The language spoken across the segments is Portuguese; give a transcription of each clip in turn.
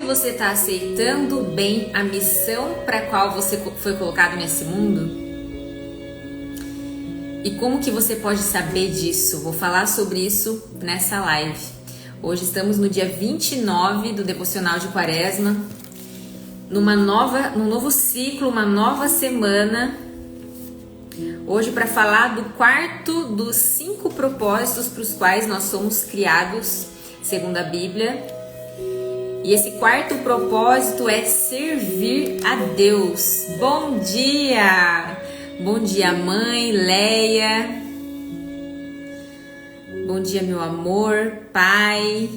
você está aceitando bem a missão para a qual você foi colocado nesse mundo? E como que você pode saber disso? Vou falar sobre isso nessa live. Hoje estamos no dia 29 do Devocional de Quaresma, num novo ciclo, uma nova semana. Hoje para falar do quarto dos 5 propósitos para os quais nós somos criados, segundo a Bíblia. E esse quarto propósito é servir a Deus. Bom dia! Bom dia, mãe, Leia. Bom dia, meu amor, pai.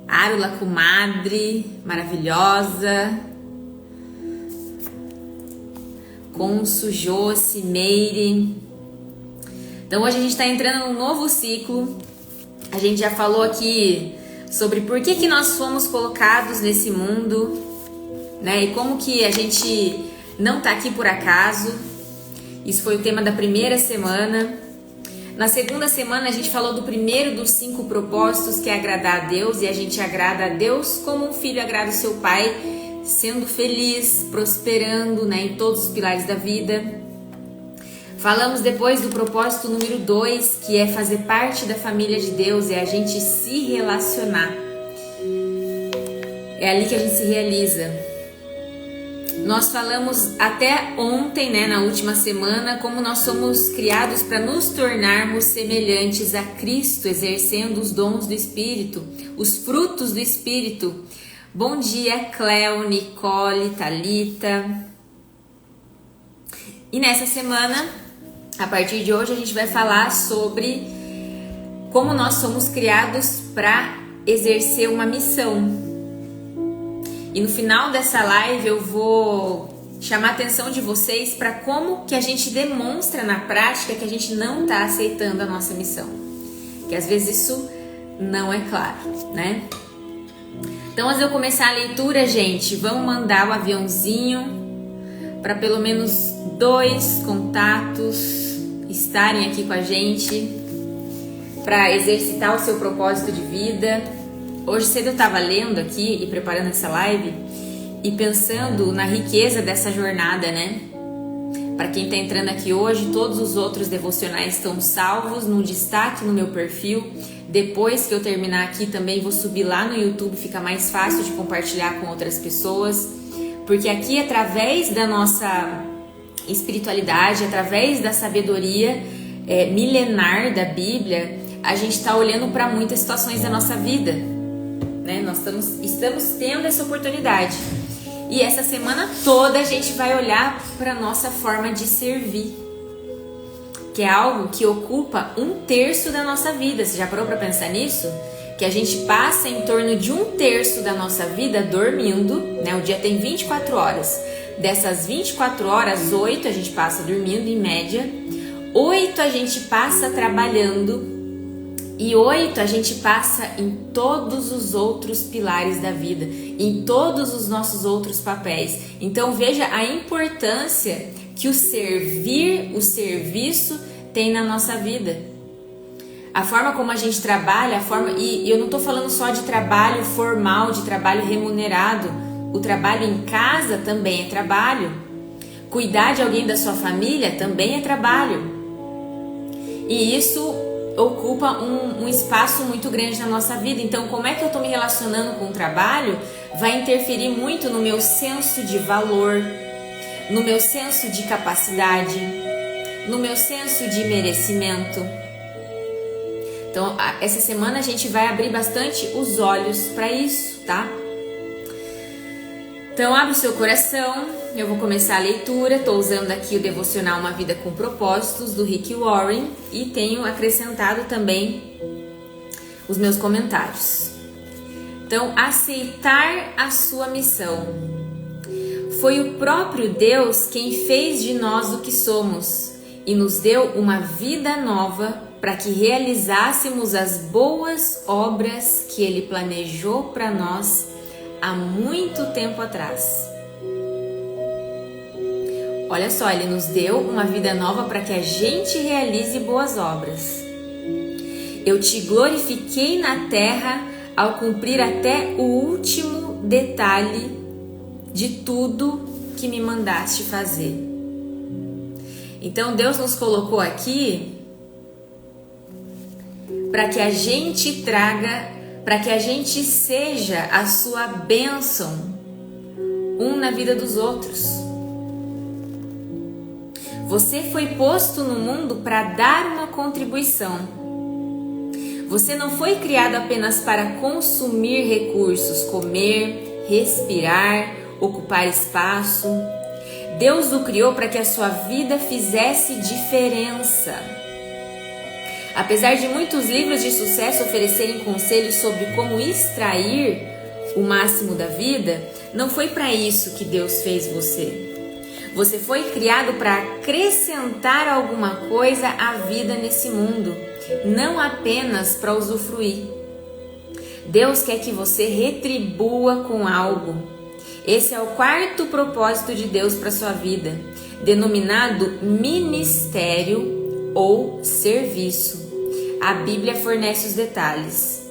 Árula, comadre, maravilhosa. Consu, Josi, Meire. Então hoje a gente está entrando num novo ciclo. A gente já falou aqui sobre por que nós fomos colocados nesse mundo, né? E como que a gente não tá aqui por acaso. Isso foi o tema da primeira semana. Na segunda semana a gente falou do primeiro dos 5 propósitos, que é agradar a Deus. E a gente agrada a Deus como um filho agrada o seu pai, sendo feliz, prosperando, né, em todos os pilares da vida. Falamos depois do propósito número 2, que é fazer parte da família de Deus, é a gente se relacionar. É ali que a gente se realiza. Nós falamos até ontem, né, na última semana, como nós somos criados para nos tornarmos semelhantes a Cristo, exercendo os dons do Espírito, os frutos do Espírito. Bom dia, Cleo, Nicole, Thalita. E nessa semana, a partir de hoje, a gente vai falar sobre como nós somos criados para exercer uma missão. E no final dessa live eu vou chamar a atenção de vocês para como que a gente demonstra na prática que a gente não está aceitando a nossa missão. Que às vezes isso não é claro, né? Então, antes de eu começar a leitura, gente, vamos mandar o aviãozinho para pelo menos 2 contatos estarem aqui com a gente para exercitar o seu propósito de vida. Hoje cedo eu estava lendo aqui e preparando essa live e pensando na riqueza dessa jornada, né? Para quem está entrando aqui hoje, todos os outros devocionais estão salvos no destaque no meu perfil. Depois que eu terminar aqui também vou subir lá no YouTube, fica mais fácil de compartilhar com outras pessoas. Porque aqui, através da nossa espiritualidade, através da sabedoria milenar da Bíblia, a gente está olhando para muitas situações da nossa vida, né? Nós estamos tendo essa oportunidade. E essa semana toda a gente vai olhar para a nossa forma de servir, que é algo que ocupa 1/3 da nossa vida. Você já parou para pensar nisso? Que a gente passa em torno de 1/3 da nossa vida dormindo, né? O dia tem 24 horas. Dessas 24 horas, 8 a gente passa dormindo, em média. 8 a gente passa trabalhando. E 8 a gente passa em todos os outros pilares da vida, em todos os nossos outros papéis. Então veja a importância que o servir, o serviço tem na nossa vida. A forma como a gente trabalha, e eu não estou falando só de trabalho formal, de trabalho remunerado. O trabalho em casa também é trabalho. Cuidar de alguém da sua família também é trabalho. E isso ocupa um espaço muito grande na nossa vida. Então, como é que eu estou me relacionando com o trabalho vai interferir muito no meu senso de valor, no meu senso de capacidade, no meu senso de merecimento. Então, essa semana a gente vai abrir bastante os olhos para isso, tá? Então, abre o seu coração, eu vou começar a leitura. Estou usando aqui o devocional Uma Vida com Propósitos, do Rick Warren, e tenho acrescentado também os meus comentários. Então, aceitar a sua missão. Foi o próprio Deus quem fez de nós o que somos e nos deu uma vida nova para que realizássemos as boas obras que Ele planejou para nós há muito tempo atrás. Olha só, Ele nos deu uma vida nova para que a gente realize boas obras. Eu te glorifiquei na terra ao cumprir até o último detalhe de tudo que me mandaste fazer. Então Deus nos colocou aqui para que a gente traga, para que a gente seja a sua bênção, um na vida dos outros. Você foi posto no mundo para dar uma contribuição. Você não foi criado apenas para consumir recursos, comer, respirar, ocupar espaço. Deus o criou para que a sua vida fizesse diferença. Apesar de muitos livros de sucesso oferecerem conselhos sobre como extrair o máximo da vida, não foi para isso que Deus fez você. Você foi criado para acrescentar alguma coisa à vida nesse mundo, não apenas para usufruir. Deus quer que você retribua com algo. Esse é o quarto propósito de Deus para sua vida, denominado ministério ou serviço. A Bíblia fornece os detalhes.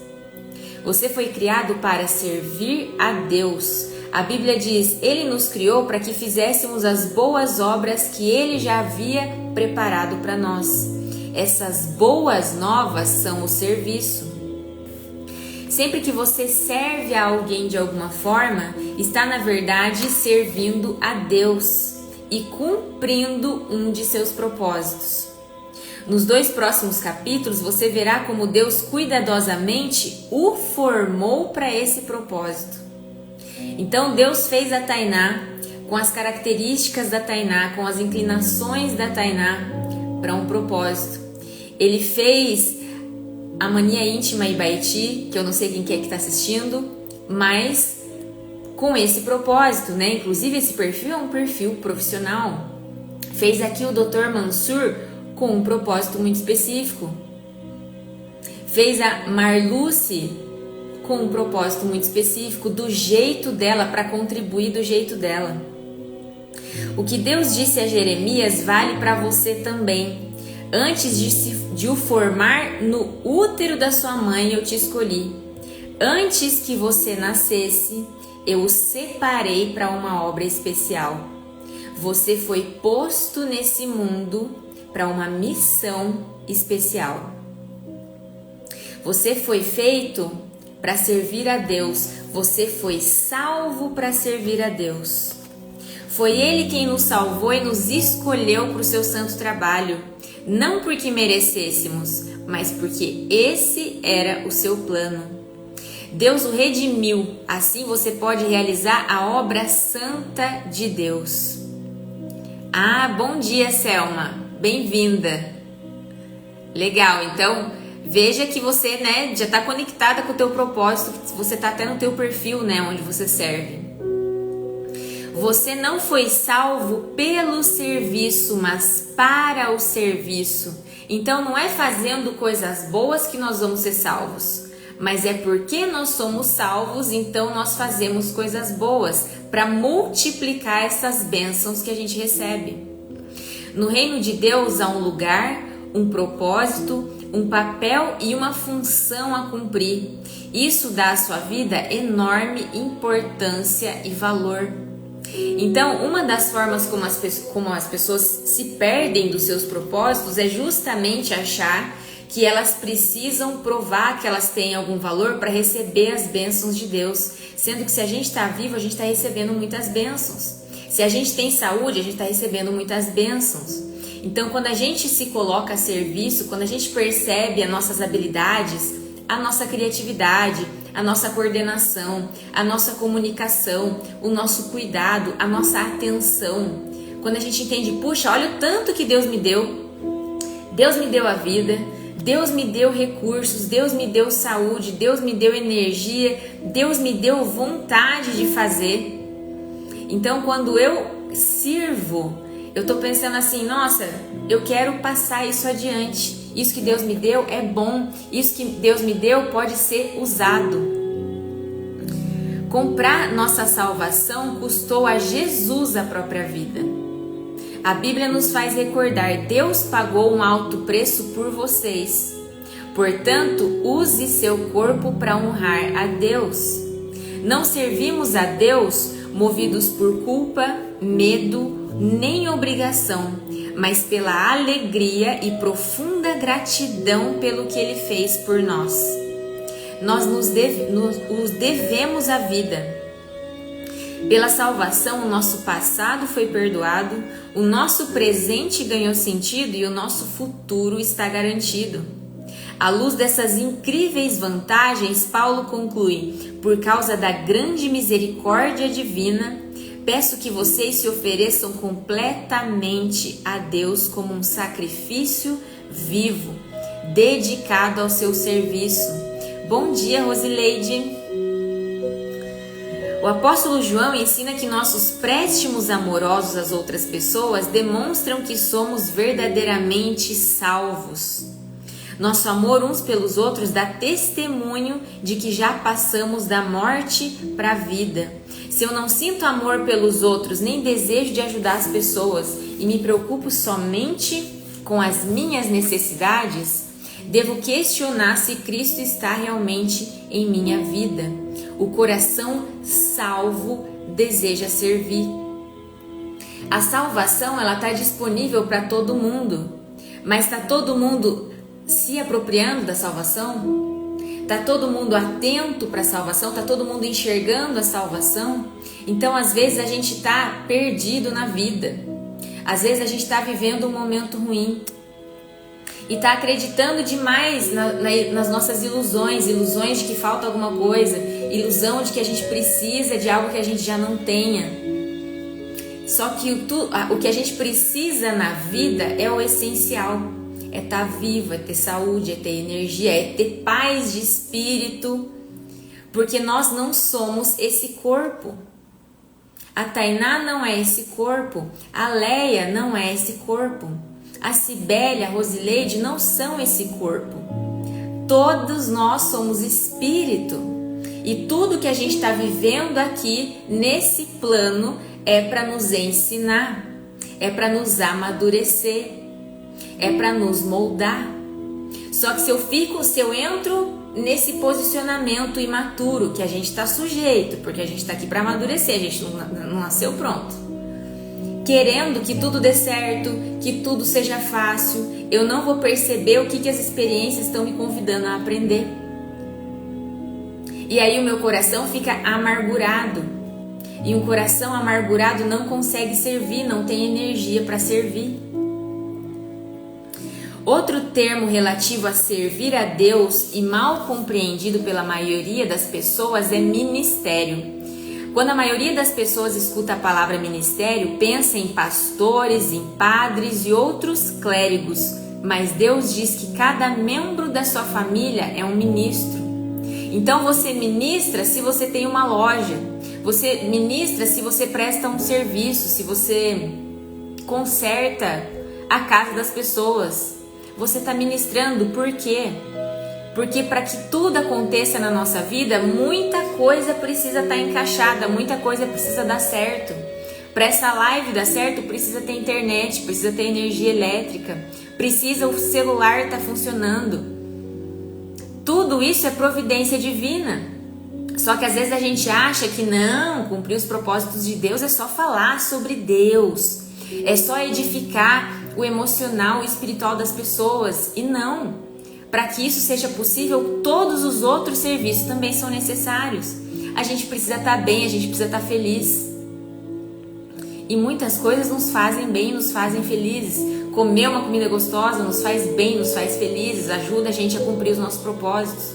Você foi criado para servir a Deus. A Bíblia diz: Ele nos criou para que fizéssemos as boas obras que Ele já havia preparado para nós. Essas boas novas são o serviço. Sempre que você serve a alguém de alguma forma, está na verdade servindo a Deus e cumprindo um de seus propósitos. Nos 2 próximos capítulos, você verá como Deus cuidadosamente o formou para esse propósito. Então Deus fez a Tainá com as características da Tainá, com as inclinações da Tainá para um propósito. Ele fez a Mania Íntima Ibaiti, que eu não sei quem que é que está assistindo, mas com esse propósito, né? Inclusive esse perfil é um perfil profissional. Fez aqui o Dr. Mansur com um propósito muito específico. Fez a Marluce com um propósito muito específico, do jeito dela, para contribuir do jeito dela. O que Deus disse a Jeremias vale para você também. Antes de o formar no útero da sua mãe, eu te escolhi. Antes que você nascesse, eu o separei para uma obra especial. Você foi posto nesse mundo para uma missão especial. Você foi feito para servir a Deus. Você foi salvo para servir a Deus. Foi Ele quem nos salvou e nos escolheu para o seu santo trabalho. Não porque merecêssemos, mas porque esse era o seu plano. Deus o redimiu, assim você pode realizar a obra santa de Deus. Ah, bom dia, Selma, bem-vinda. Legal, então veja que você, né, já está conectada com o teu propósito, você está até no teu perfil, né, onde você serve. Você não foi salvo pelo serviço, mas para o serviço. Então não é fazendo coisas boas que nós vamos ser salvos, mas é porque nós somos salvos, então nós fazemos coisas boas para multiplicar essas bênçãos que a gente recebe. No reino de Deus há um lugar, um propósito, um papel e uma função a cumprir. Isso dá à sua vida enorme importância e valor. Então, uma das formas como as pessoas se perdem dos seus propósitos é justamente achar que elas precisam provar que elas têm algum valor para receber as bênçãos de Deus. Sendo que se a gente está vivo, a gente está recebendo muitas bênçãos. Se a gente tem saúde, a gente está recebendo muitas bênçãos. Então, quando a gente se coloca a serviço, quando a gente percebe as nossas habilidades, a nossa criatividade, a nossa coordenação, a nossa comunicação, o nosso cuidado, a nossa atenção. Quando a gente entende, puxa, olha o tanto que Deus me deu. Deus me deu a vida, Deus me deu recursos, Deus me deu saúde, Deus me deu energia, Deus me deu vontade de fazer. Então, quando eu sirvo, eu tô pensando assim, nossa, eu quero passar isso adiante. Isso que Deus me deu é bom. Isso que Deus me deu pode ser usado. Comprar nossa salvação custou a Jesus a própria vida. A Bíblia nos faz recordar, Deus pagou um alto preço por vocês. Portanto, use seu corpo para honrar a Deus. Não servimos a Deus movidos por culpa, medo, nem obrigação, mas pela alegria e profunda gratidão pelo que Ele fez por nós. Nós nos devemos a vida. Pela salvação, o nosso passado foi perdoado, o nosso presente ganhou sentido e o nosso futuro está garantido. À luz dessas incríveis vantagens, Paulo conclui: por causa da grande misericórdia divina, peço que vocês se ofereçam completamente a Deus como um sacrifício vivo, dedicado ao seu serviço. Bom dia, Rosileide! O apóstolo João ensina que nossos préstimos amorosos às outras pessoas demonstram que somos verdadeiramente salvos. Nosso amor uns pelos outros dá testemunho de que já passamos da morte para a vida. Se eu não sinto amor pelos outros, nem desejo de ajudar as pessoas e me preocupo somente com as minhas necessidades, devo questionar se Cristo está realmente em minha vida. O coração salvo deseja servir. A salvação ela está disponível para todo mundo, mas está todo mundo se apropriando da salvação? Está todo mundo atento para a salvação? Está todo mundo enxergando a salvação? Então, às vezes, a gente está perdido na vida. Às vezes, a gente está vivendo um momento ruim. E está acreditando demais nas nossas ilusões de que falta alguma coisa, ilusão de que a gente precisa de algo que a gente já não tenha. Só que o que a gente precisa na vida é o essencial. É estar vivo, é ter saúde, é ter energia, é ter paz de espírito, porque nós não somos esse corpo. A Tainá não é esse corpo, a Leia não é esse corpo, a Cibele, a Rosileide não são esse corpo. Todos nós somos espírito e tudo que a gente está vivendo aqui nesse plano é para nos ensinar, é para nos amadurecer, é para nos moldar. Só que se eu entro nesse posicionamento imaturo, que a gente está sujeito, porque a gente está aqui para amadurecer, a gente não nasceu pronto, querendo que tudo dê certo, que tudo seja fácil, eu não vou perceber o que as experiências estão me convidando a aprender. E aí o meu coração fica amargurado. E um coração amargurado não consegue servir, não tem energia para servir. Outro termo relativo a servir a Deus e mal compreendido pela maioria das pessoas é ministério. Quando a maioria das pessoas escuta a palavra ministério, pensa em pastores, em padres e outros clérigos, mas Deus diz que cada membro da sua família é um ministro. Então você ministra se você tem uma loja, você ministra se você presta um serviço, se você conserta a casa das pessoas. Você está ministrando por quê? Porque para que tudo aconteça na nossa vida, muita coisa precisa estar encaixada, muita coisa precisa dar certo. Para essa live dar certo, precisa ter internet, precisa ter energia elétrica, precisa o celular estar funcionando. Tudo isso é providência divina. Só que às vezes a gente acha que não, cumprir os propósitos de Deus é só falar sobre Deus, é só edificar o emocional, o espiritual das pessoas. E não, para que isso seja possível, todos os outros serviços também são necessários. A gente precisa estar bem, a gente precisa estar feliz. E muitas coisas nos fazem bem, nos fazem felizes. Comer uma comida gostosa nos faz bem, nos faz felizes, ajuda a gente a cumprir os nossos propósitos.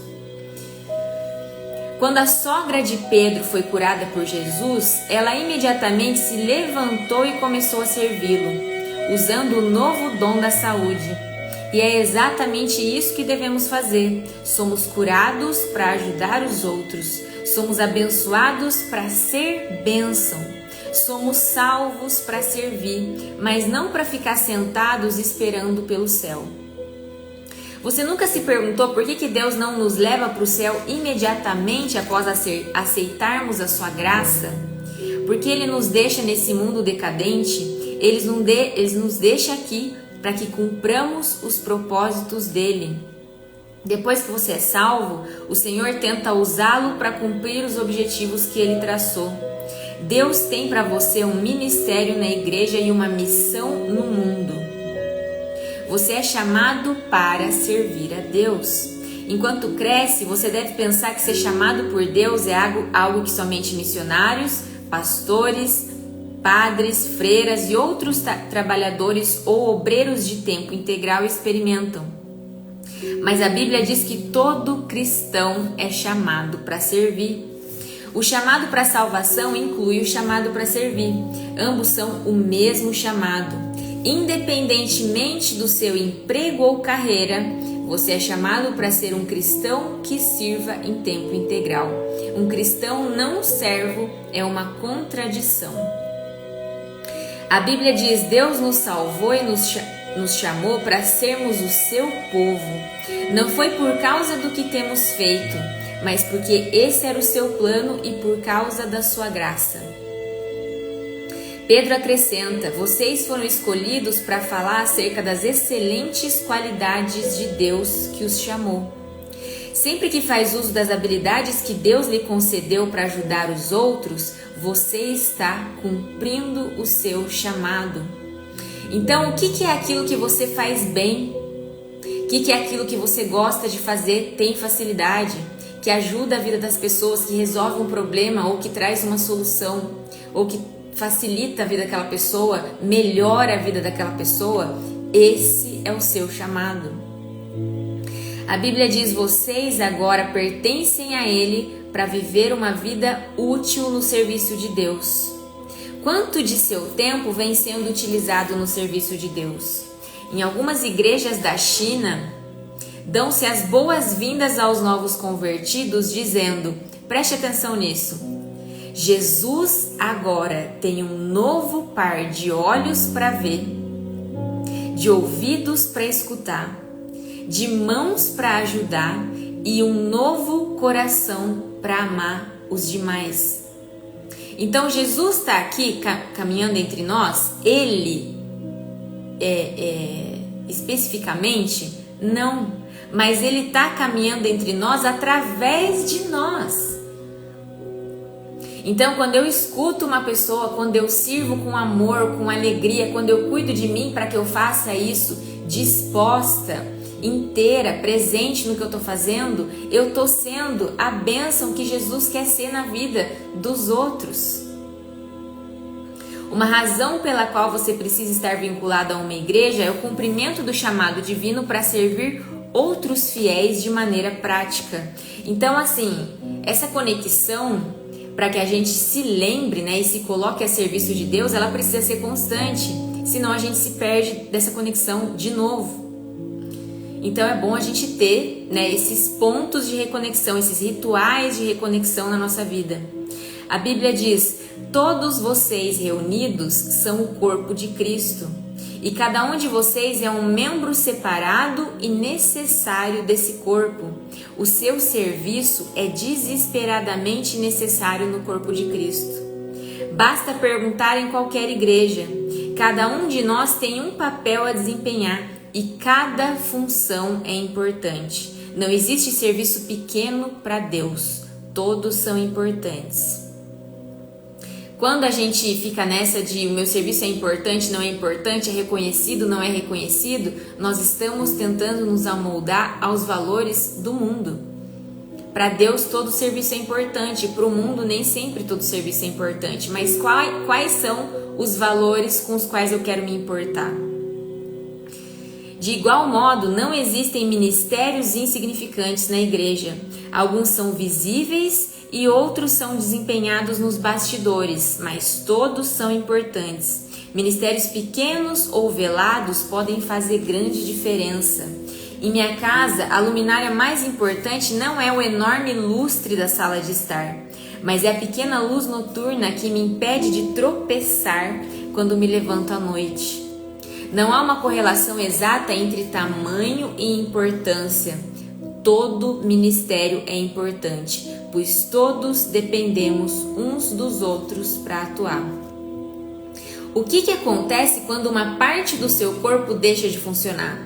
Quando a sogra de Pedro foi curada por Jesus, ela imediatamente se levantou e começou a servi-lo, usando o novo dom da saúde. E é exatamente isso que devemos fazer. Somos curados para ajudar os outros. Somos abençoados para ser bênção. Somos salvos para servir, mas não para ficar sentados esperando pelo céu. Você nunca se perguntou por que Deus não nos leva para o céu imediatamente após aceitarmos a sua graça? Porque Ele nos deixa nesse mundo decadente, Ele nos deixa aqui para que cumpramos os propósitos dEle. Depois que você é salvo, o Senhor tenta usá-lo para cumprir os objetivos que Ele traçou. Deus tem para você um ministério na igreja e uma missão no mundo. Você é chamado para servir a Deus. Enquanto cresce, você deve pensar que ser chamado por Deus é algo que somente missionários, pastores, padres, freiras e outros trabalhadores ou obreiros de tempo integral experimentam. Mas a Bíblia diz que todo cristão é chamado para servir. O chamado para a salvação inclui o chamado para servir. Ambos são o mesmo chamado. Independentemente do seu emprego ou carreira, você é chamado para ser um cristão que sirva em tempo integral. Um cristão não servo é uma contradição. A Bíblia diz: Deus nos salvou e nos chamou para sermos o seu povo. Não foi por causa do que temos feito, mas porque esse era o seu plano e por causa da sua graça. Pedro acrescenta: vocês foram escolhidos para falar acerca das excelentes qualidades de Deus que os chamou. Sempre que faz uso das habilidades que Deus lhe concedeu para ajudar os outros, você está cumprindo o seu chamado. Então, o que é aquilo que você faz bem? O que é aquilo que você gosta de fazer, tem facilidade, que ajuda a vida das pessoas, que resolve um problema ou que traz uma solução, ou que facilita a vida daquela pessoa, melhora a vida daquela pessoa? Esse é o seu chamado. A Bíblia diz: vocês agora pertencem a Ele para viver uma vida útil no serviço de Deus. Quanto de seu tempo vem sendo utilizado no serviço de Deus? Em algumas igrejas da China, dão-se as boas-vindas aos novos convertidos, dizendo: preste atenção nisso, Jesus agora tem um novo par de olhos para ver, de ouvidos para escutar, de mãos para ajudar e um novo coração para amar os demais. Então Jesus está aqui caminhando entre nós. Ele especificamente não, mas Ele está caminhando entre nós através de nós. Então, quando eu escuto uma pessoa, quando eu sirvo com amor, com alegria, quando eu cuido de mim para que eu faça isso disposta, inteira, presente no que eu estou fazendo, eu estou sendo a bênção que Jesus quer ser na vida dos outros. Uma razão pela qual você precisa estar vinculado a uma igreja é o cumprimento do chamado divino para servir outros fiéis de maneira prática. Então, assim, essa conexão, para que a gente se lembre, né, e se coloque a serviço de Deus, ela precisa ser constante, senão a gente se perde dessa conexão de novo. Então é bom a gente ter, né, esses pontos de reconexão, esses rituais de reconexão na nossa vida. A Bíblia diz: todos vocês reunidos são o corpo de Cristo, e cada um de vocês é um membro separado e necessário desse corpo. O seu serviço é desesperadamente necessário no corpo de Cristo. Basta perguntar em qualquer igreja. Cada um de nós tem um papel a desempenhar e cada função é importante. Não existe serviço pequeno para Deus. Todos são importantes. Quando a gente fica nessa de o meu serviço é importante, não é importante, é reconhecido, não é reconhecido, nós estamos tentando nos amoldar aos valores do mundo. Para Deus todo serviço é importante, para o mundo nem sempre todo serviço é importante, mas quais são os valores com os quais eu quero me importar? De igual modo, não existem ministérios insignificantes na igreja. Alguns são visíveis e outros são desempenhados nos bastidores, mas todos são importantes. Ministérios pequenos ou velados podem fazer grande diferença. Em minha casa, a luminária mais importante não é o enorme lustre da sala de estar, mas é a pequena luz noturna que me impede de tropeçar quando me levanto à noite. Não há uma correlação exata entre tamanho e importância. Todo ministério é importante, pois todos dependemos uns dos outros para atuar. O que acontece quando uma parte do seu corpo deixa de funcionar?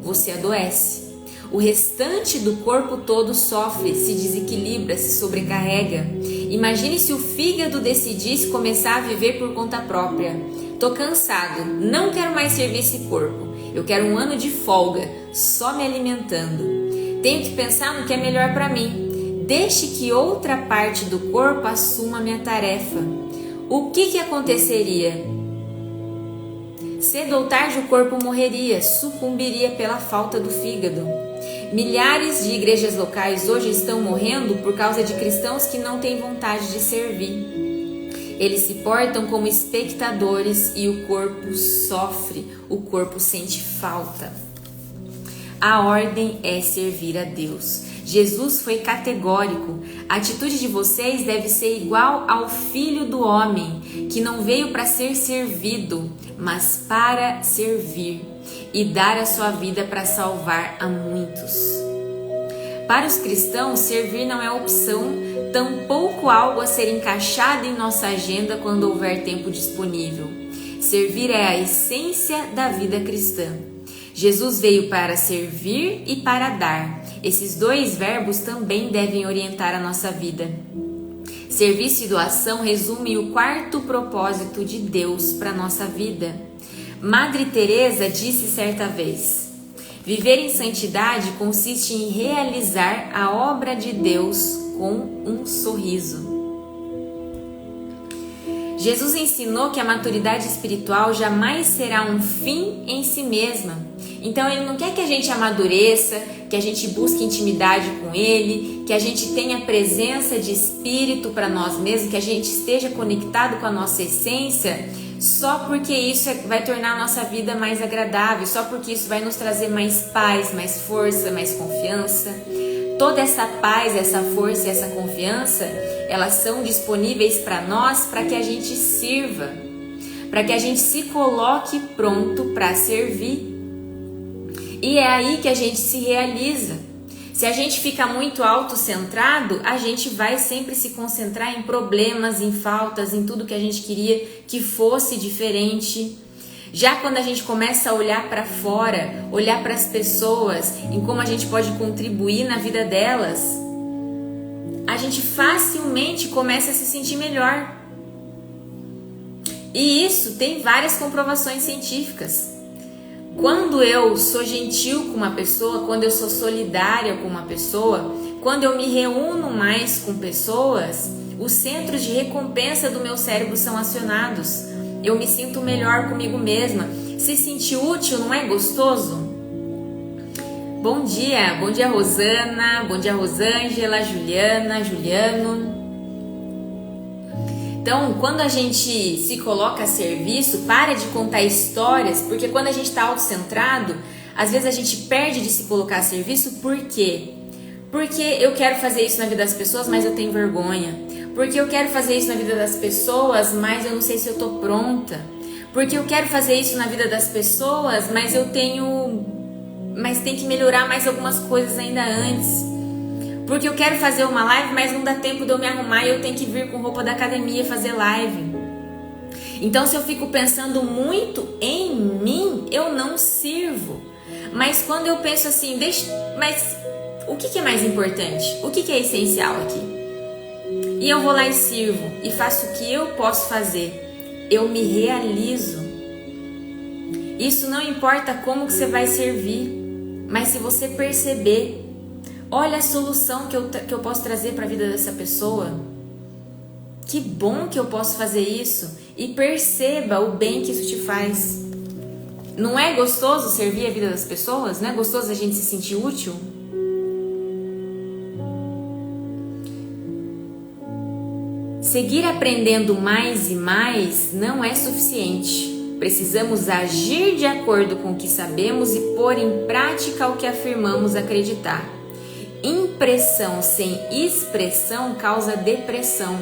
Você adoece. O restante do corpo todo sofre, se desequilibra, se sobrecarrega. Imagine se o fígado decidisse começar a viver por conta própria. Tô cansado, não quero mais servir esse corpo. Eu quero um ano de folga, só me alimentando. Tenho que pensar no que é melhor para mim. Deixe que outra parte do corpo assuma a minha tarefa. O que aconteceria? Cedo ou tarde o corpo morreria, sucumbiria pela falta do fígado. Milhares de igrejas locais hoje estão morrendo por causa de cristãos que não têm vontade de servir. Eles se portam como espectadores e o corpo sofre, o corpo sente falta. A ordem é servir a Deus. Jesus foi categórico. A atitude de vocês deve ser igual ao Filho do Homem, que não veio para ser servido, mas para servir e dar a sua vida para salvar a muitos. Para os cristãos, servir não é opção, tampouco algo a ser encaixado em nossa agenda quando houver tempo disponível. Servir é a essência da vida cristã. Jesus veio para servir e para dar. Esses dois verbos também devem orientar a nossa vida. Serviço e doação resumem o quarto propósito de Deus para a nossa vida. Madre Teresa disse certa vez: viver em santidade consiste em realizar a obra de Deus com um sorriso. Jesus ensinou que a maturidade espiritual jamais será um fim em si mesma. Então ele não quer que a gente amadureça, que a gente busque intimidade com ele, que a gente tenha presença de espírito para nós mesmos, que a gente esteja conectado com a nossa essência, só porque isso vai tornar a nossa vida mais agradável, só porque isso vai nos trazer mais paz, mais força, mais confiança. Toda essa paz, essa força e essa confiança, elas são disponíveis para nós para que a gente sirva, para que a gente se coloque pronto para servir. E é aí que a gente se realiza. Se a gente fica muito autocentrado, a gente vai sempre se concentrar em problemas, em faltas, em tudo que a gente queria que fosse diferente. Já quando a gente começa a olhar para fora, olhar para as pessoas, em como a gente pode contribuir na vida delas, a gente facilmente começa a se sentir melhor. E isso tem várias comprovações científicas. Quando eu sou gentil com uma pessoa, quando eu sou solidária com uma pessoa, quando eu me reúno mais com pessoas, os centros de recompensa do meu cérebro são acionados. Eu me sinto melhor comigo mesma. Se sentir útil não é gostoso? Bom dia Rosana, bom dia Rosângela, Juliana, Juliano. Então, quando a gente se coloca a serviço, para de contar histórias, porque quando a gente está autocentrado, às vezes a gente perde de se colocar a serviço. Por quê? Porque eu quero fazer isso na vida das pessoas, mas eu tenho vergonha. Porque eu quero fazer isso na vida das pessoas, mas eu não sei se eu tô pronta. Porque eu quero fazer isso na vida das pessoas, mas tem que melhorar mais algumas coisas ainda antes. Porque eu quero fazer uma live, mas não dá tempo de eu me arrumar e eu tenho que vir com roupa da academia fazer live. Então, se eu fico pensando muito em mim, eu não sirvo. Mas quando eu penso assim, mas o que é mais importante? O que é essencial aqui? E eu vou lá e sirvo e faço o que eu posso fazer. Eu me realizo. Isso não importa como que você vai servir, mas se você perceber, olha a solução que eu posso trazer para a vida dessa pessoa. Que bom que eu posso fazer isso. E perceba o bem que isso te faz. Não é gostoso servir a vida das pessoas? Não é gostoso a gente se sentir útil? Seguir aprendendo mais e mais não é suficiente. Precisamos agir de acordo com o que sabemos e pôr em prática o que afirmamos acreditar. Impressão sem expressão causa depressão.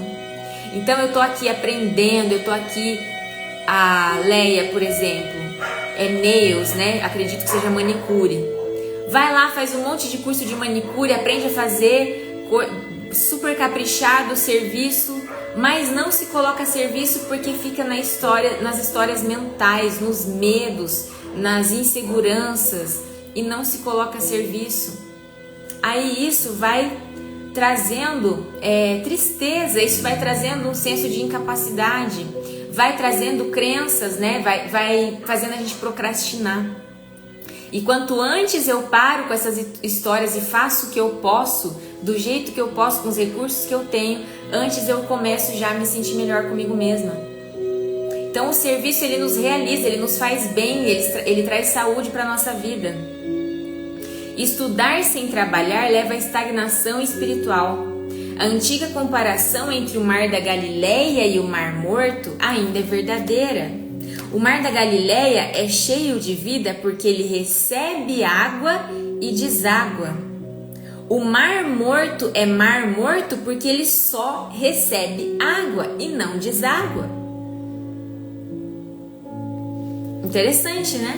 Então eu tô aqui aprendendo, eu tô aqui, a Leia, por exemplo, é nails, né? Acredito que seja manicure. Vai lá, faz um monte de curso de manicure, aprende a fazer super caprichado o serviço, mas não se coloca a serviço porque fica nas histórias mentais, nos medos, nas inseguranças. e não se coloca a serviço. Aí isso vai trazendo tristeza, isso vai trazendo um senso de incapacidade, vai trazendo crenças, né? Vai fazendo a gente procrastinar. E quanto antes eu paro com essas histórias e faço o que eu posso, do jeito que eu posso, com os recursos que eu tenho, antes eu começo já a me sentir melhor comigo mesma. Então o serviço ele nos realiza, ele nos faz bem, ele traz saúde para a nossa vida. Estudar sem trabalhar leva à estagnação espiritual. A antiga comparação entre o Mar da Galileia e o Mar Morto ainda é verdadeira. O Mar da Galileia é cheio de vida porque ele recebe água e deságua. O Mar Morto é Mar Morto porque ele só recebe água e não deságua. Interessante, né?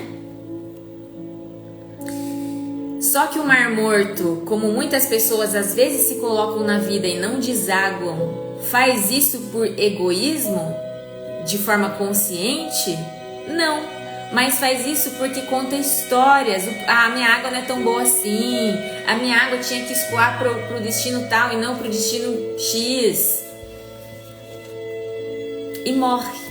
Só que o Mar Morto, como muitas pessoas às vezes se colocam na vida e não desaguam, faz isso por egoísmo? De forma consciente? Não, mas faz isso porque conta histórias. A minha água não é tão boa assim, a minha água tinha que escoar pro destino tal e não pro destino X. E morre.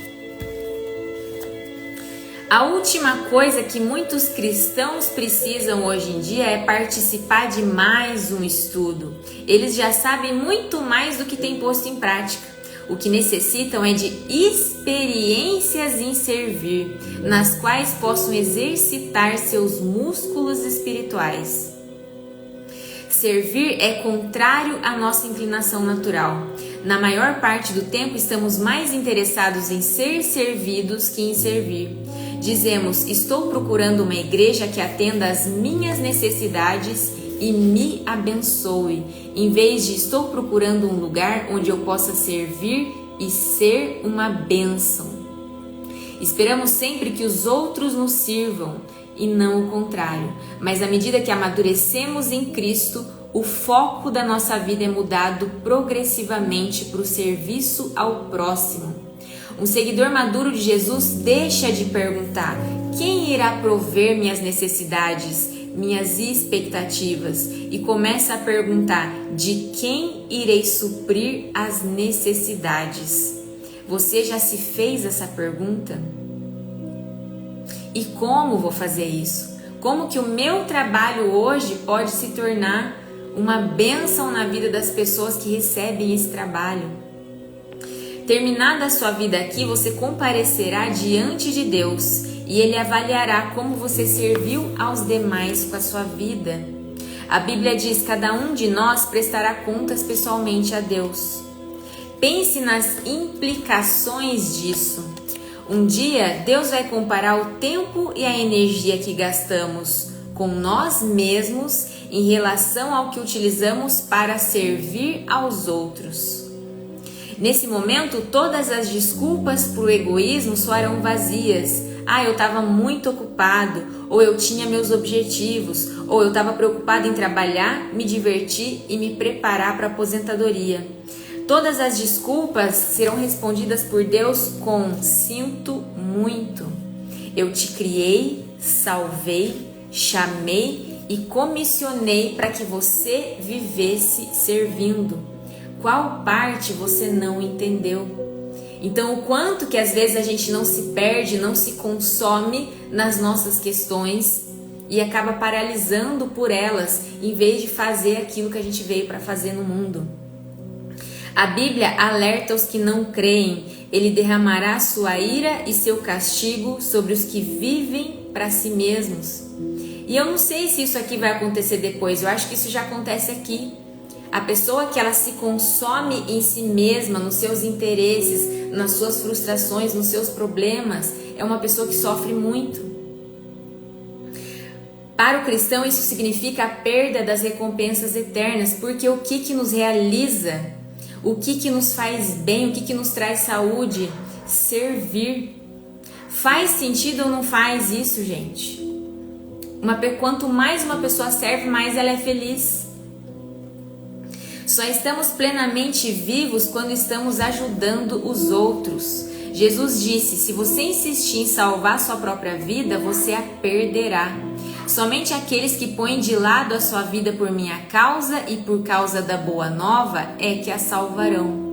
A última coisa que muitos cristãos precisam hoje em dia é participar de mais um estudo. Eles já sabem muito mais do que têm posto em prática. O que necessitam é de experiências em servir, nas quais possam exercitar seus músculos espirituais. Servir é contrário à nossa inclinação natural. Na maior parte do tempo estamos mais interessados em ser servidos que em servir. Dizemos, estou procurando uma igreja que atenda às minhas necessidades e me abençoe, em vez de estou procurando um lugar onde eu possa servir e ser uma bênção. Esperamos sempre que os outros nos sirvam e não o contrário, mas à medida que amadurecemos em Cristo, o foco da nossa vida é mudado progressivamente para o serviço ao próximo. Um seguidor maduro de Jesus deixa de perguntar: quem irá prover minhas necessidades, minhas expectativas? E começa a perguntar: de quem irei suprir as necessidades? Você já se fez essa pergunta? E como vou fazer isso? Como que o meu trabalho hoje pode se tornar uma bênção na vida das pessoas que recebem esse trabalho? Terminada a sua vida aqui, você comparecerá diante de Deus e Ele avaliará como você serviu aos demais com a sua vida. A Bíblia diz: cada um de nós prestará contas pessoalmente a Deus. Pense nas implicações disso. Um dia, Deus vai comparar o tempo e a energia que gastamos com nós mesmos em relação ao que utilizamos para servir aos outros. Nesse momento, todas as desculpas para o egoísmo soarão vazias. Eu estava muito ocupado, ou eu tinha meus objetivos, ou eu estava preocupado em trabalhar, me divertir e me preparar para a aposentadoria. Todas as desculpas serão respondidas por Deus com: sinto muito. Eu te criei, salvei, chamei e comissionei para que você vivesse servindo. Qual parte você não entendeu? Então, o quanto que às vezes a gente não se perde, não se consome nas nossas questões e acaba paralisando por elas, em vez de fazer aquilo que a gente veio para fazer no mundo. A Bíblia alerta os que não creem: Ele derramará sua ira e seu castigo sobre os que vivem para si mesmos. E eu não sei se isso aqui vai acontecer depois, eu acho que isso já acontece aqui. A pessoa que ela se consome em si mesma, nos seus interesses, nas suas frustrações, nos seus problemas, é uma pessoa que sofre muito. Para o cristão, isso significa a perda das recompensas eternas, porque o que nos realiza, o que nos faz bem, o que nos traz saúde? Servir. Faz sentido ou não faz isso, gente? Quanto mais uma pessoa serve, mais ela é feliz. Só estamos plenamente vivos quando estamos ajudando os outros. Jesus disse: se você insistir em salvar sua própria vida, você a perderá. Somente aqueles que põem de lado a sua vida por minha causa e por causa da boa nova é que a salvarão.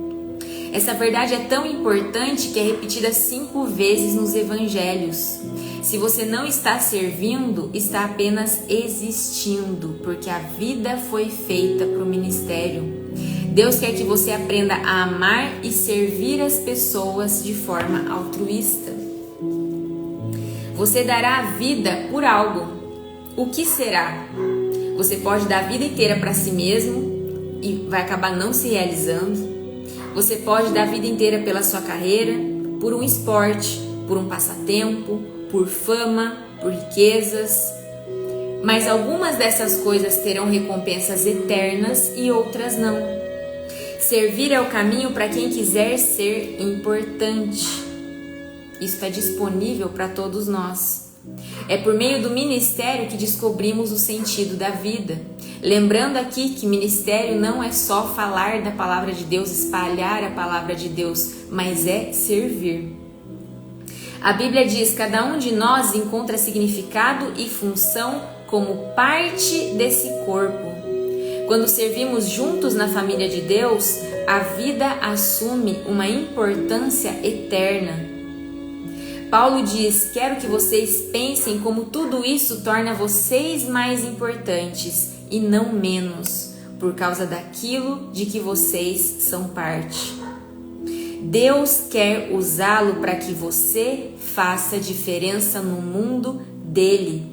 Essa verdade é tão importante que é repetida 5 vezes nos evangelhos. Se você não está servindo, está apenas existindo, porque a vida foi feita para o ministério. Deus quer que você aprenda a amar e servir as pessoas de forma altruísta. Você dará a vida por algo. O que será? Você pode dar a vida inteira para si mesmo e vai acabar não se realizando. Você pode dar a vida inteira pela sua carreira, por um esporte, por um passatempo, por fama, por riquezas. Mas algumas dessas coisas terão recompensas eternas e outras não. Servir é o caminho para quem quiser ser importante. Isso está disponível para todos nós. É por meio do ministério que descobrimos o sentido da vida. Lembrando aqui que ministério não é só falar da palavra de Deus, espalhar a palavra de Deus, mas é servir. A Bíblia diz: cada um de nós encontra significado e função como parte desse corpo. Quando servimos juntos na família de Deus, a vida assume uma importância eterna. Paulo diz: quero que vocês pensem como tudo isso torna vocês mais importantes e não menos, por causa daquilo de que vocês são parte. Deus quer usá-lo para que você faça diferença no mundo dele.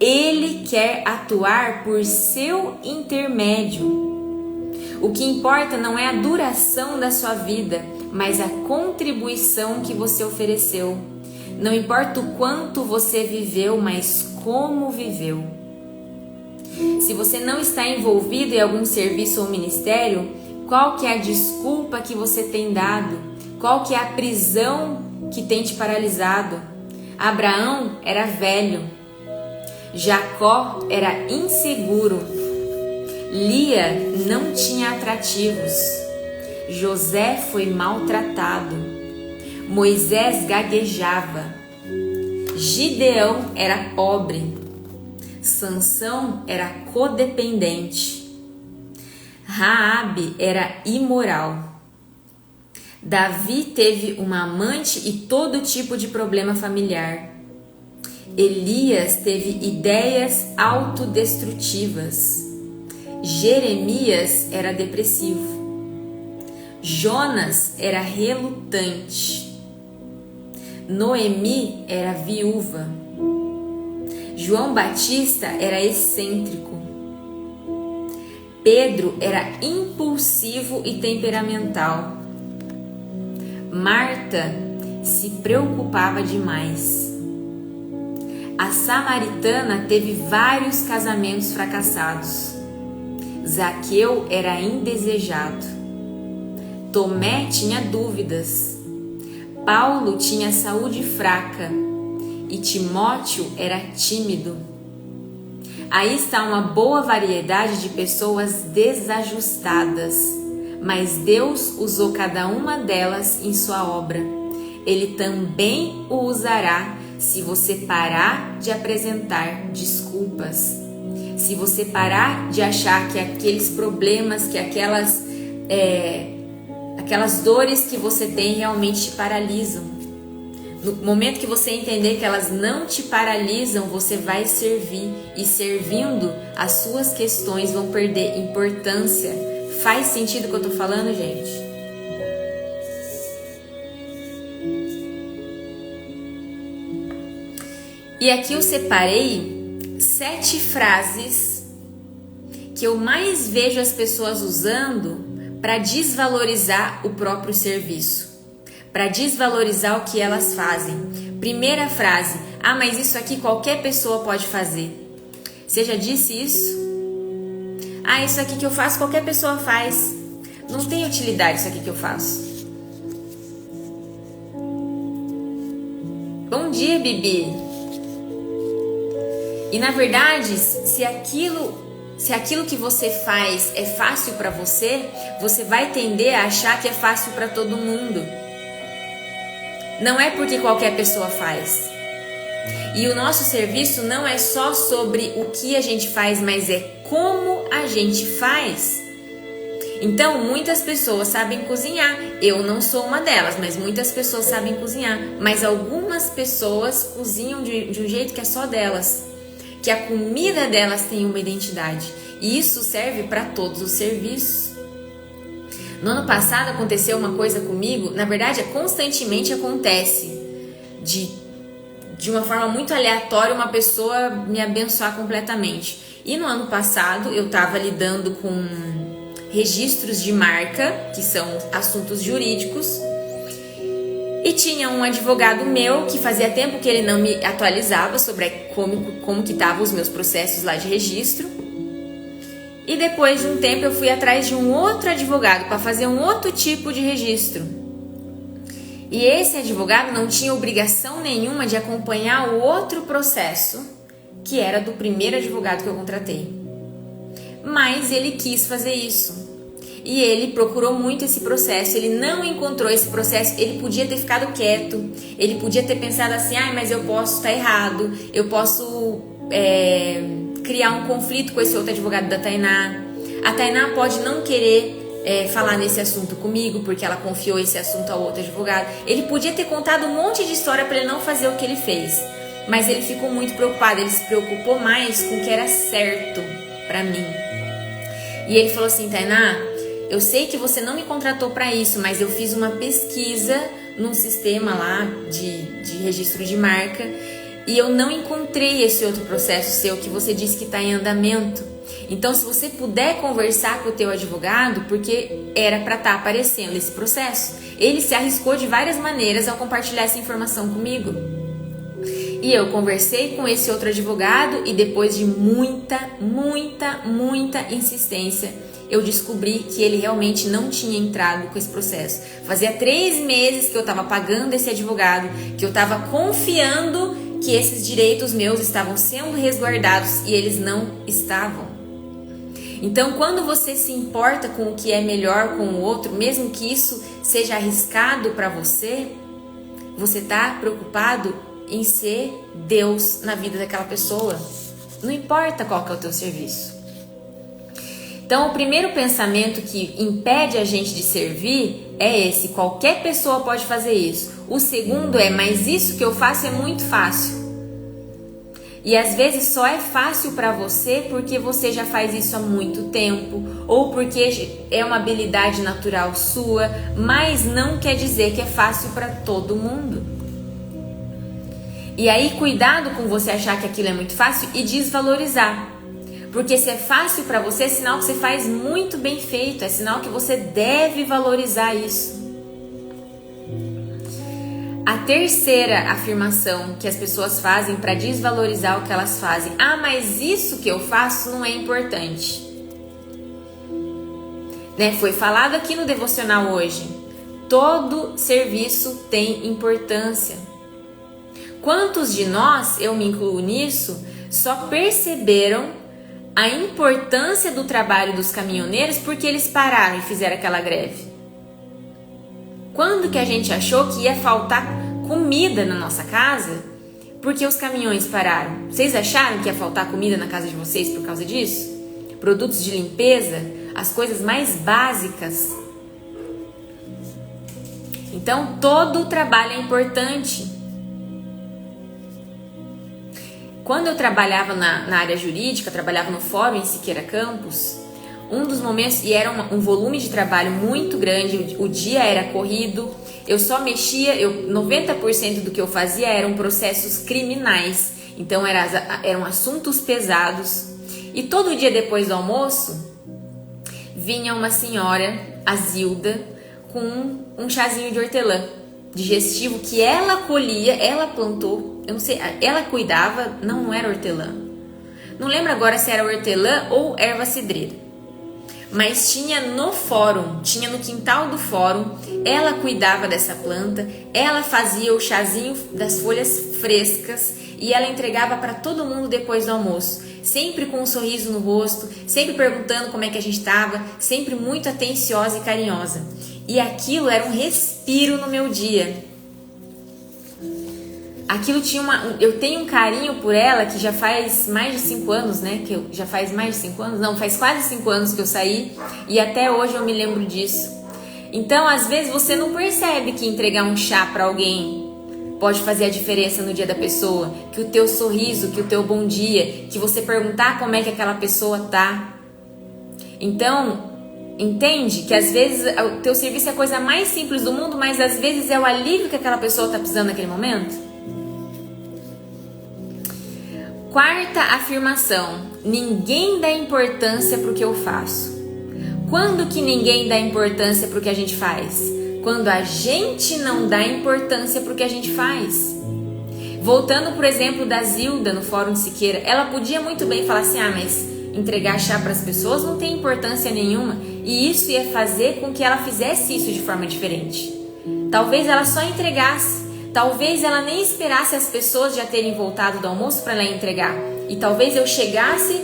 Ele quer atuar por seu intermédio. O que importa não é a duração da sua vida, mas a contribuição que você ofereceu. Não importa o quanto você viveu, mas como viveu. Se você não está envolvido em algum serviço ou ministério, qual que é a desculpa que você tem dado? Qual que é a prisão que tem te paralisado? Abraão era velho. Jacó era inseguro. Lia não tinha atrativos. José foi maltratado. Moisés gaguejava. Gideão era pobre. Sansão era codependente. Raabe era imoral. Davi teve uma amante e todo tipo de problema familiar. Elias teve ideias autodestrutivas. Jeremias era depressivo. Jonas era relutante. Noemi era viúva. João Batista era excêntrico. Pedro era impulsivo e temperamental. Marta se preocupava demais. A samaritana teve vários casamentos fracassados. Zaqueu era indesejado. Tomé tinha dúvidas. Paulo tinha saúde fraca. E Timóteo era tímido. Aí está uma boa variedade de pessoas desajustadas, mas Deus usou cada uma delas em sua obra. Ele também o usará se você parar de apresentar desculpas. Se você parar de achar que aqueles problemas, que aquelas dores que você tem realmente te paralisam. No momento que você entender que elas não te paralisam, você vai servir. E servindo, as suas questões vão perder importância. Faz sentido o que eu tô falando, gente? E aqui eu separei 7 frases que eu mais vejo as pessoas usando para desvalorizar o próprio serviço. Para desvalorizar o que elas fazem. Primeira frase: ah, mas isso aqui qualquer pessoa pode fazer. Você já disse isso? Ah, isso aqui que eu faço qualquer pessoa faz. Não tem utilidade isso aqui que eu faço. Bom dia, Bibi. E na verdade, se aquilo que você faz é fácil para você, você vai tender a achar que é fácil para todo mundo. Não é porque qualquer pessoa faz. E o nosso serviço não é só sobre o que a gente faz, mas é como a gente faz. Então, muitas pessoas sabem cozinhar. Eu não sou uma delas, mas muitas pessoas sabem cozinhar. Mas algumas pessoas cozinham de um jeito que é só delas. Que a comida delas tem uma identidade. E isso serve para todos os serviços. No ano passado aconteceu uma coisa comigo, na verdade, constantemente acontece. De uma forma muito aleatória, uma pessoa me abençoar completamente. E no ano passado eu estava lidando com registros de marca, que são assuntos jurídicos, e tinha um advogado meu que fazia tempo que ele não me atualizava sobre como que estavam os meus processos lá de registro. E depois de um tempo eu fui atrás de um outro advogado para fazer um outro tipo de registro. E esse advogado não tinha obrigação nenhuma de acompanhar o outro processo, que era do primeiro advogado que eu contratei. Mas ele quis fazer isso. E ele procurou muito esse processo, ele não encontrou esse processo, ele podia ter ficado quieto, ele podia ter pensado assim, mas eu posso estar errado, eu posso criar um conflito com esse outro advogado da Tainá. A Tainá pode não querer falar nesse assunto comigo, porque ela confiou esse assunto ao outro advogado. Ele podia ter contado um monte de história para ele não fazer o que ele fez, mas ele ficou muito preocupado, ele se preocupou mais com o que era certo para mim. E ele falou assim, Tainá, eu sei que você não me contratou para isso, mas eu fiz uma pesquisa num sistema lá de registro de marca e eu não encontrei esse outro processo seu que você disse que está em andamento. Então, se você puder conversar com o teu advogado, porque era para estar aparecendo esse processo. Ele se arriscou de várias maneiras ao compartilhar essa informação comigo. E eu conversei com esse outro advogado e depois de muita insistência, eu descobri que ele realmente não tinha entrado com esse processo. Fazia 3 meses que eu estava pagando esse advogado, que eu estava confiando que esses direitos meus estavam sendo resguardados e eles não estavam. Então, quando você se importa com o que é melhor com o outro, mesmo que isso seja arriscado para você, você está preocupado em ser Deus na vida daquela pessoa. Não importa qual que é o teu serviço. Então, o primeiro pensamento que impede a gente de servir é esse: qualquer pessoa pode fazer isso. O segundo é, mas isso que eu faço é muito fácil. E às vezes só é fácil para você porque você já faz isso há muito tempo, ou porque é uma habilidade natural sua, mas não quer dizer que é fácil para todo mundo. E aí, cuidado com você achar que aquilo é muito fácil e desvalorizar. Porque se é fácil para você, é sinal que você faz muito bem feito, é sinal que você deve valorizar isso. A terceira afirmação que as pessoas fazem para desvalorizar o que elas fazem: mas isso que eu faço não é importante. Foi falado aqui no devocional hoje. Todo serviço tem importância. Quantos de nós, eu me incluo nisso, só perceberam a importância do trabalho dos caminhoneiros porque eles pararam e fizeram aquela greve? Quando que a gente achou que ia faltar comida na nossa casa porque os caminhões pararam? Vocês acharam que ia faltar comida na casa de vocês por causa disso? Produtos de limpeza, as coisas mais básicas. Então, todo o trabalho é importante. Quando eu trabalhava na área jurídica, trabalhava no fórum em Siqueira Campos, um dos momentos, e era um volume de trabalho muito grande, o dia era corrido, eu só mexia, 90% do que eu fazia eram processos criminais, então eram assuntos pesados. E todo dia depois do almoço, vinha uma senhora, a Zilda, com um chazinho de hortelã digestivo que ela colhia, ela plantou, eu não sei, ela cuidava, não era hortelã. Não lembro agora se era hortelã ou erva cidreira. Mas tinha no fórum, tinha no quintal do fórum, ela cuidava dessa planta, ela fazia o chazinho das folhas frescas e ela entregava para todo mundo depois do almoço, sempre com um sorriso no rosto, sempre perguntando como é que a gente estava, sempre muito atenciosa e carinhosa. E aquilo era um respiro no meu dia. aquilo tinha eu tenho um carinho por ela que já faz mais de 5 anos, né? Não, faz quase 5 anos que eu saí e até hoje eu me lembro disso. Então, às vezes você não percebe que entregar um chá para alguém pode fazer a diferença no dia da pessoa, que o teu sorriso, que o teu bom dia, que você perguntar como é que aquela pessoa tá. Então, entende que às vezes o teu serviço é a coisa mais simples do mundo, mas às vezes é o alívio que aquela pessoa tá precisando naquele momento. Quarta afirmação: ninguém dá importância pro que eu faço. Quando que ninguém dá importância pro que a gente faz? Quando a gente não dá importância pro que a gente faz. Voltando, por exemplo, da Zilda no Fórum de Siqueira, ela podia muito bem falar assim, mas entregar chá para as pessoas não tem importância nenhuma, e isso ia fazer com que ela fizesse isso de forma diferente. Talvez ela só entregasse, talvez ela nem esperasse as pessoas já terem voltado do almoço para ela entregar, e talvez eu chegasse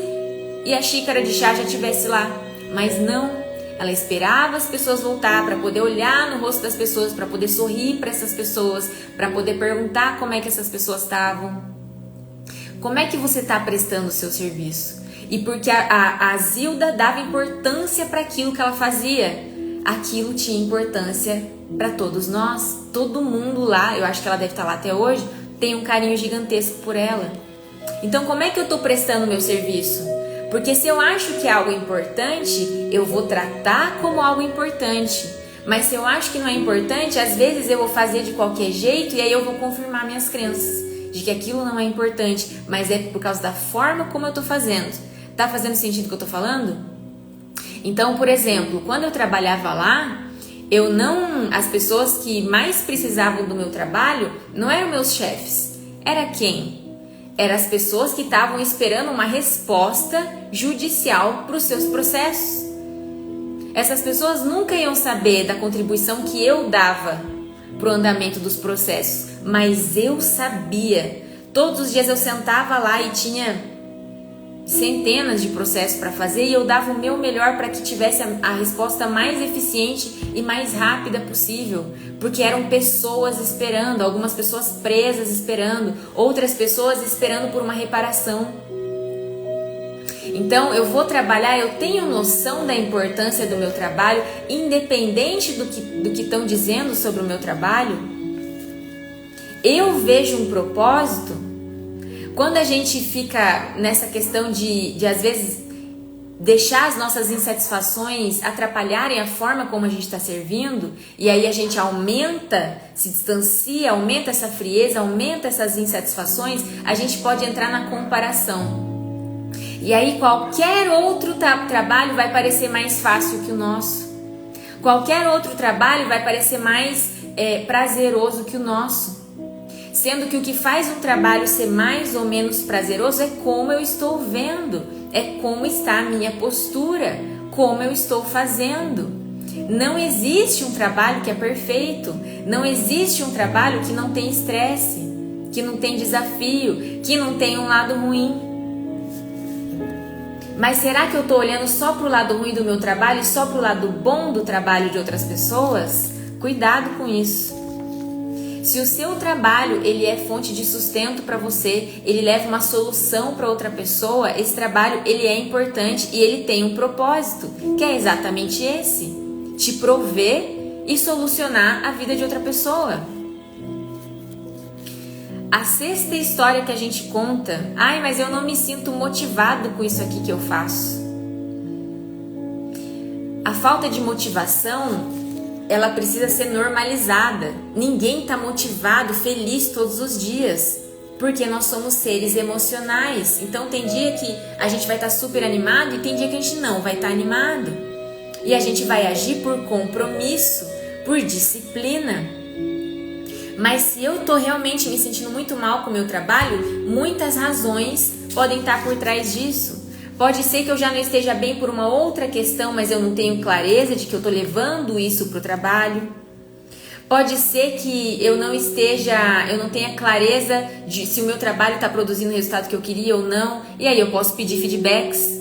e a xícara de chá já estivesse lá, mas não. Ela esperava as pessoas voltar para poder olhar no rosto das pessoas, para poder sorrir para essas pessoas, para poder perguntar como é que essas pessoas estavam. Como é que você está prestando o seu serviço? E porque a Zilda dava importância para aquilo que ela fazia, aquilo tinha importância para todos nós. Todo mundo lá, eu acho que ela deve estar lá até hoje, tem um carinho gigantesco por ela. Então, como é que eu estou prestando o meu serviço? Porque se eu acho que é algo importante, eu vou tratar como algo importante. Mas se eu acho que não é importante, às vezes eu vou fazer de qualquer jeito e aí eu vou confirmar minhas crenças de que aquilo não é importante, mas é por causa da forma como eu estou fazendo. Tá fazendo sentido o que eu estou falando? Então, por exemplo, quando eu trabalhava lá, as pessoas que mais precisavam do meu trabalho não eram meus chefes. Era quem? Eram as pessoas que estavam esperando uma resposta judicial para os seus processos. Essas pessoas nunca iam saber da contribuição que eu dava para o andamento dos processos, mas eu sabia. Todos os dias eu sentava lá e tinha centenas de processos para fazer e eu dava o meu melhor para que tivesse a resposta mais eficiente e mais rápida possível, porque eram pessoas esperando, algumas pessoas presas esperando, outras pessoas esperando por uma reparação. Então eu vou trabalhar, eu tenho noção da importância do meu trabalho, independente do que estão dizendo sobre o meu trabalho. Eu vejo um propósito. Quando a gente fica nessa questão de às vezes deixar as nossas insatisfações atrapalharem a forma como a gente está servindo, e aí a gente aumenta, se distancia, aumenta essa frieza, aumenta essas insatisfações, a gente pode entrar na comparação. E aí qualquer outro trabalho vai parecer mais fácil que o nosso. Qualquer outro trabalho vai parecer mais prazeroso que o nosso. Sendo que o que faz um trabalho ser mais ou menos prazeroso é como eu estou vendo, é como está a minha postura, como eu estou fazendo. Não existe um trabalho que é perfeito, não existe um trabalho que não tem estresse, que não tem desafio, que não tem um lado ruim. Mas será que eu estou olhando só para o lado ruim do meu trabalho e só para o lado bom do trabalho de outras pessoas? Cuidado com isso. Se o seu trabalho ele é fonte de sustento para você, ele leva uma solução para outra pessoa, esse trabalho ele é importante e ele tem um propósito, que é exatamente esse: te prover e solucionar a vida de outra pessoa. A sexta história que a gente conta, mas eu não me sinto motivado com isso aqui que eu faço. A falta de motivação, ela precisa ser normalizada. Ninguém está motivado, feliz todos os dias, porque nós somos seres emocionais. Então tem dia que a gente vai estar super animado e tem dia que a gente não vai estar animado. E a gente vai agir por compromisso, por disciplina. Mas se eu estou realmente me sentindo muito mal com o meu trabalho, muitas razões podem estar por trás disso. Pode ser que eu já não esteja bem por uma outra questão, mas eu não tenho clareza de que eu estou levando isso para o trabalho. Pode ser que eu não tenha clareza de se o meu trabalho está produzindo o resultado que eu queria ou não. E aí eu posso pedir feedbacks.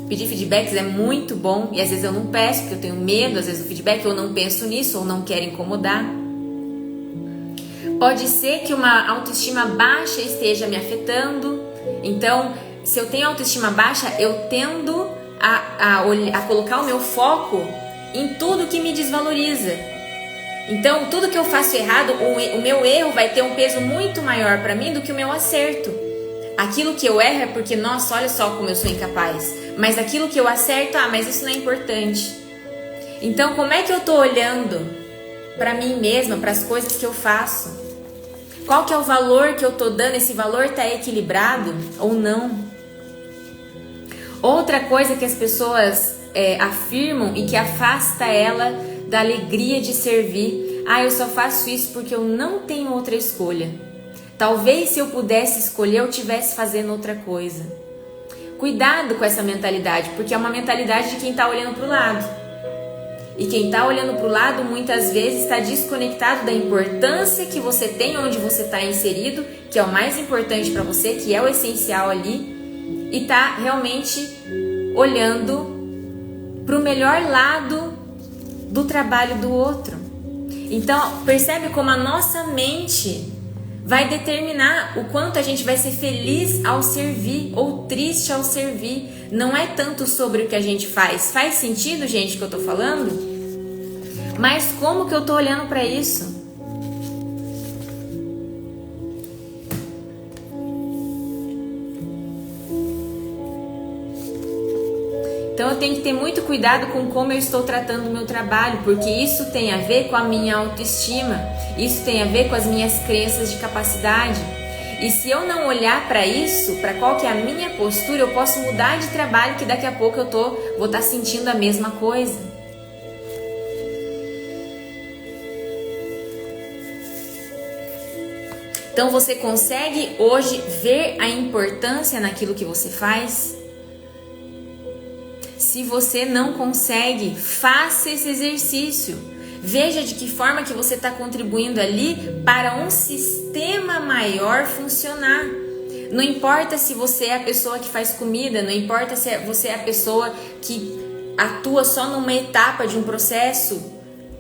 Pedir feedbacks é muito bom e às vezes eu não peço porque eu tenho medo, às vezes do feedback, eu não penso nisso ou não quero incomodar. Pode ser que uma autoestima baixa esteja me afetando. Então, se eu tenho autoestima baixa, eu tendo a colocar o meu foco em tudo que me desvaloriza. Então, tudo que eu faço errado, o meu erro vai ter um peso muito maior para mim do que o meu acerto. Aquilo que eu erro é porque, nossa, olha só como eu sou incapaz. Mas aquilo que eu acerto, mas isso não é importante. Então, como é que eu tô olhando para mim mesma, para as coisas que eu faço? Qual que é o valor que eu tô dando? Esse valor tá equilibrado ou não? Outra coisa que as pessoas afirmam e que afasta ela da alegria de servir. Eu só faço isso porque eu não tenho outra escolha. Talvez se eu pudesse escolher, eu estivesse fazendo outra coisa. Cuidado com essa mentalidade, porque é uma mentalidade de quem está olhando para o lado. E quem está olhando para o lado muitas vezes está desconectado da importância que você tem onde você está inserido, que é o mais importante para você, que é o essencial ali, e está realmente olhando para o melhor lado do trabalho do outro. Então, percebe como a nossa mente vai determinar o quanto a gente vai ser feliz ao servir ou triste ao servir. Não é tanto sobre o que a gente faz. Faz sentido, gente, que eu tô falando? Mas como que eu tô olhando para isso? Então eu tenho que ter muito cuidado com como eu estou tratando o meu trabalho, porque isso tem a ver com a minha autoestima, isso tem a ver com as minhas crenças de capacidade. E se eu não olhar para isso, para qual que é a minha postura, eu posso mudar de trabalho que daqui a pouco eu vou estar sentindo a mesma coisa. Então você consegue hoje ver a importância naquilo que você faz? Se você não consegue, faça esse exercício. Veja de que forma que você está contribuindo ali para um sistema maior funcionar. Não importa se você é a pessoa que faz comida, não importa se você é a pessoa que atua só numa etapa de um processo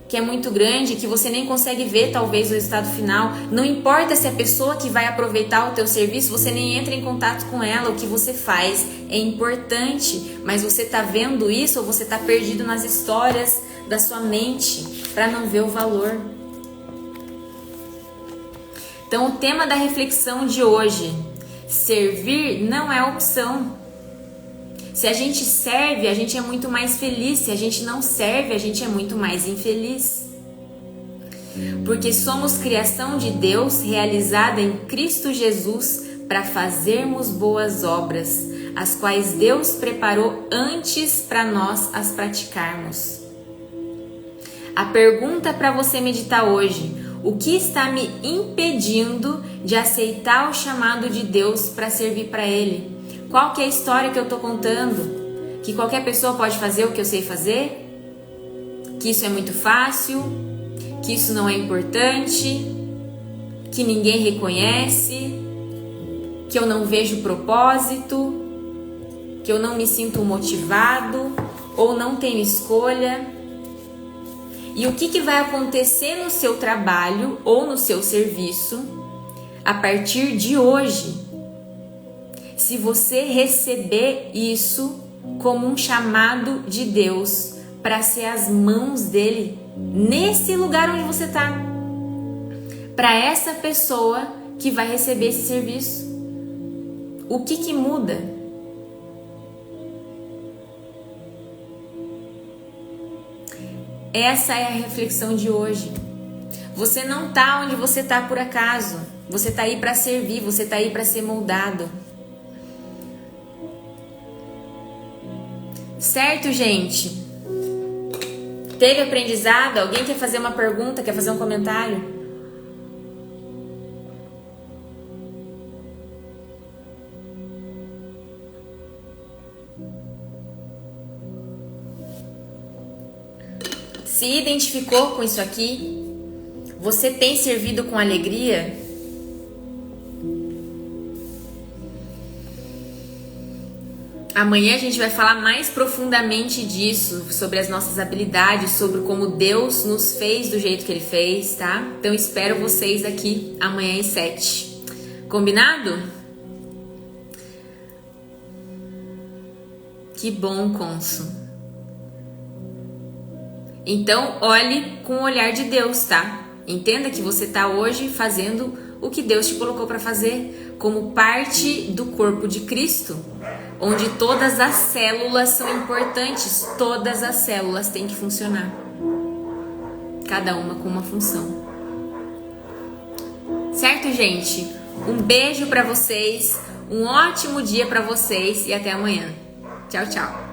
que é muito grande, que você nem consegue ver talvez o resultado final. Não importa se a pessoa que vai aproveitar o teu serviço, você nem entra em contato com ela, o que você faz é importante, mas você está vendo isso ou você está perdido nas histórias da sua mente para não ver o valor. Então o tema da reflexão de hoje, servir não é opção. Se a gente serve, a gente é muito mais feliz. Se a gente não serve, a gente é muito mais infeliz. Porque somos criação de Deus realizada em Cristo Jesus para fazermos boas obras, as quais Deus preparou antes para nós as praticarmos. A pergunta para você meditar hoje: o que está me impedindo de aceitar o chamado de Deus para servir para Ele? Qual que é a história que eu estou contando? Que qualquer pessoa pode fazer o que eu sei fazer? Que isso é muito fácil? Que isso não é importante? Que ninguém reconhece? Que eu não vejo propósito? Que eu não me sinto motivado? Ou não tenho escolha? E o que vai acontecer no seu trabalho ou no seu serviço a partir de hoje? Se você receber isso como um chamado de Deus para ser as mãos dele nesse lugar onde você está, para essa pessoa que vai receber esse serviço, o que muda? Essa é a reflexão de hoje. Você não está onde você está por acaso. Você está aí para servir, você está aí para ser moldado. Certo, gente? Teve aprendizado? Alguém quer fazer uma pergunta? Quer fazer um comentário? Se identificou com isso aqui? Você tem servido com alegria? Amanhã a gente vai falar mais profundamente disso, sobre as nossas habilidades, sobre como Deus nos fez do jeito que Ele fez, tá? Então espero vocês aqui amanhã às 7. Combinado? Que bom, Conso. Então olhe com o olhar de Deus, tá? Entenda que você tá hoje fazendo o que Deus te colocou para fazer, como parte do corpo de Cristo, onde todas as células são importantes, todas as células têm que funcionar, cada uma com uma função. Certo, gente? Um beijo para vocês, um ótimo dia para vocês e até amanhã. Tchau, tchau.